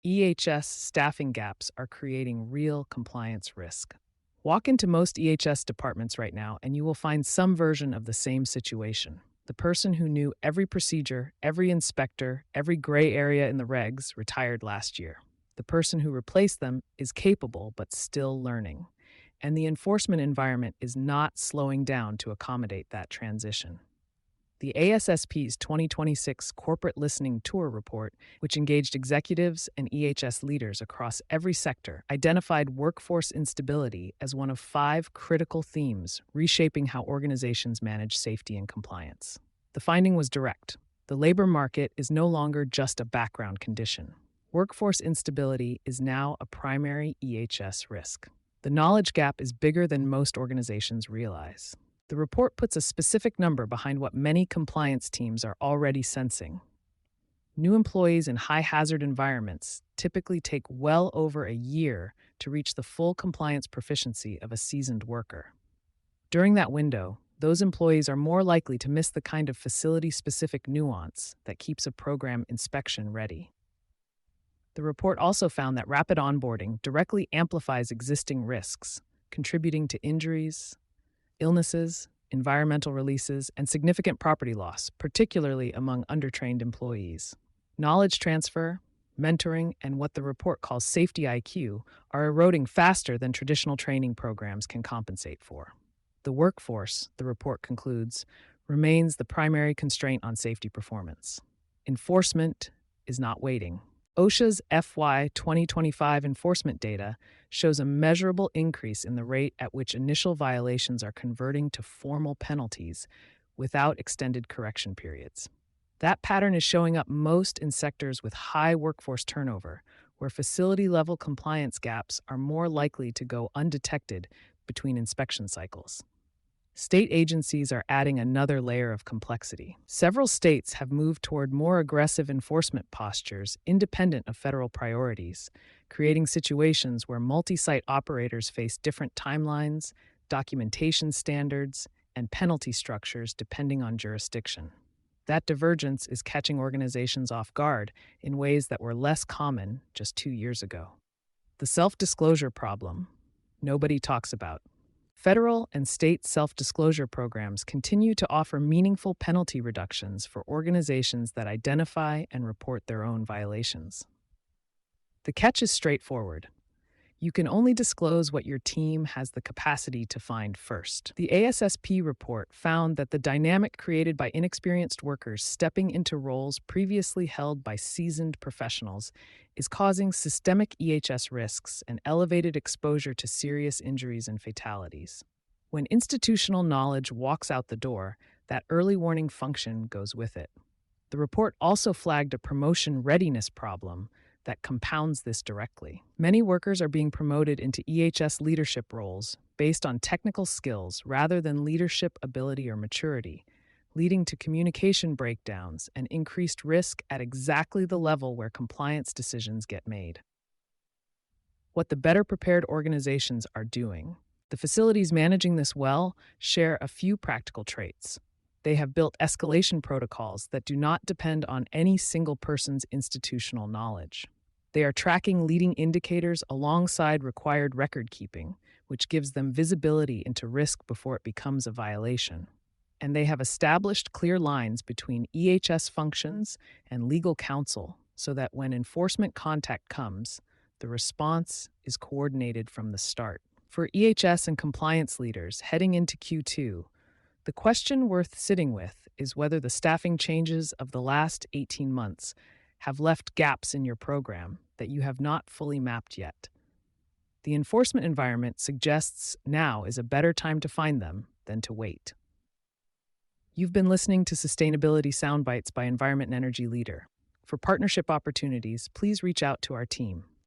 EHS staffing gaps are creating real compliance risk. Walk into most EHS departments right now and you will find some version of the same situation. The person who knew every procedure, every inspector, every gray area in the regs retired last year. The person who replaced them is capable but still learning. And the enforcement environment is not slowing down to accommodate that transition. The ASSP's 2026 Corporate Listening Tour report, which engaged executives and EHS leaders across every sector, identified workforce instability as one of 5 critical themes reshaping how organizations manage safety and compliance. The finding was direct. The labor market is no longer just a background condition. Workforce instability is now a primary EHS risk. The knowledge gap is bigger than most organizations realize. The report puts a specific number behind what many compliance teams are already sensing. New employees in high-hazard environments typically take well over a year to reach the full compliance proficiency of a seasoned worker. During that window, those employees are more likely to miss the kind of facility-specific nuance that keeps a program inspection ready. The report also found that rapid onboarding directly amplifies existing risks, contributing to injuries, illnesses, environmental releases, and significant property loss, particularly among undertrained employees. Knowledge transfer, mentoring, and what the report calls safety IQ are eroding faster than traditional training programs can compensate for. The workforce, the report concludes, remains the primary constraint on safety performance. Enforcement is not waiting. OSHA's FY 2025 enforcement data shows a measurable increase in the rate at which initial violations are converting to formal penalties without extended correction periods. That pattern is showing up most in sectors with high workforce turnover, where facility-level compliance gaps are more likely to go undetected between inspection cycles. State agencies are adding another layer of complexity. Several states have moved toward more aggressive enforcement postures independent of federal priorities, creating situations where multi-site operators face different timelines, documentation standards, and penalty structures depending on jurisdiction. That divergence is catching organizations off guard in ways that were less common just 2 years ago. The self-disclosure problem nobody talks about. Federal and state self-disclosure programs continue to offer meaningful penalty reductions for organizations that identify and report their own violations. The catch is straightforward. You can only disclose what your team has the capacity to find first. The ASSP report found that the dynamic created by inexperienced workers stepping into roles previously held by seasoned professionals is causing systemic EHS risks and elevated exposure to serious injuries and fatalities. When institutional knowledge walks out the door, that early warning function goes with it. The report also flagged a promotion readiness problem that compounds this directly. Many workers are being promoted into EHS leadership roles based on technical skills rather than leadership ability or maturity, leading to communication breakdowns and increased risk at exactly the level where compliance decisions get made. What the better prepared organizations are doing. The facilities managing this well share a few practical traits. They have built escalation protocols that do not depend on any single person's institutional knowledge. They are tracking leading indicators alongside required record keeping, which gives them visibility into risk before it becomes a violation. And they have established clear lines between EHS functions and legal counsel so that when enforcement contact comes, the response is coordinated from the start. For EHS and compliance leaders heading into Q2, the question worth sitting with is whether the staffing changes of the last 18 months have left gaps in your program that you have not fully mapped yet. The enforcement environment suggests now is a better time to find them than to wait. You've been listening to Sustainability Soundbites by Environment+Energy Leader. For partnership opportunities, please reach out to our team.